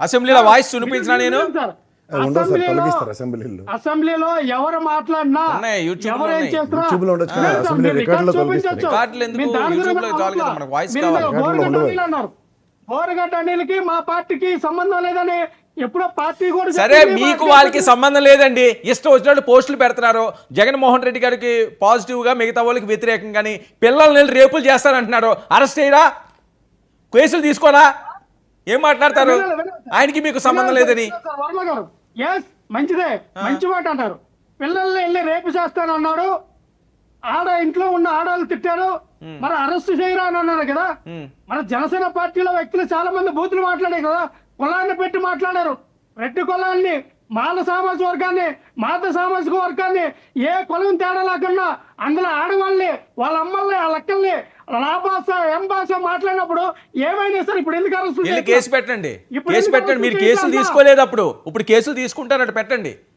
అసెంబ్లీలో వాయిస్ వినిపించినా నేను అసెంబ్లీలో ఎవరు మాట్లాడినా ఉన్నాయి, యూట్యూబ్ లో ఎవరు ఏం ఉన్నాయి. చేస్తున్నా యూట్యూబ్ లో ఉండొచ్చు కదా, లేదు సార్, అసెంబ్లీ మీరు రికార్డులో రికార్డు తొలగిస్తారు. చూపించొచ్చు. రికార్డులు ఎందుకు? మీరు దాని యూట్యూబ్ గురించి లో చాలు కదా, మనకు వాయిస్ మీరు కావాలి. బోరగడ్డ ఉండవు. అనిల్ అన్నారు. బోరగడ్డ అనిల్కి మా పార్టీకి సంబంధం లేదని ఎప్పుడో పార్టీ కూడా సరే, చెప్పింది. మీకు మా వాళ్ళకి పార్టీ సంబంధం లేదండి. ఇష్టం వచ్చినట్టు పోస్టులు పెడుతున్నారు. జగన్మోహన్ రెడ్డి గారికి పాజిటివ్ గా, మిగతా వాళ్ళకి వ్యతిరేకం. కానీ పిల్లల్ని రేపులు చేస్తారంటున్నారు. అరెస్ట్ చేయరా? కేసులు తీసుకోరా? ఏం మాట్లాడతారు? ఆయనకి మీకు సంబంధం లేదని. వర్మ గారు ఎస్ మంచిదే, మంచి మాట అంటారు. పిల్లల్ని వెళ్ళి రేపు చేస్తానన్నాడు. ఆడ ఇంట్లో ఉన్న ఆడాలు తిట్టారు, మరి అరెస్ట్ చేయరా అని అన్నారు కదా. మన జనసేన పార్టీలో వ్యక్తులు చాలా మంది బూతులు మాట్లాడారు కదా, కులాన్ని పెట్టి మాట్లాడారు. రెడ్డి కులాన్ని, మాల సామాజిక వర్గాన్ని, మాత సామాజిక వర్గాన్ని ఏ కులం తేడా లేకుండా అందులో ఆడవాళ్ళని, వాళ్ళ అమ్మల్ని, వాళ్ళ అక్కల్ని లా భాష ఎం భాష మాట్లాడినప్పుడు ఏమైనా సరే ఇప్పుడు ఎందుకు అరెస్ట్ వెళ్ళి కేసు పెట్టండి, ఇప్పుడు కేసు ఎందుకు పెట్టండి. మీరు అరెస్ట్ కేసులు చేయాలి? తీసుకోలేదు అప్పుడు, ఇప్పుడు కేసులు తీసుకుంటారట, పెట్టండి.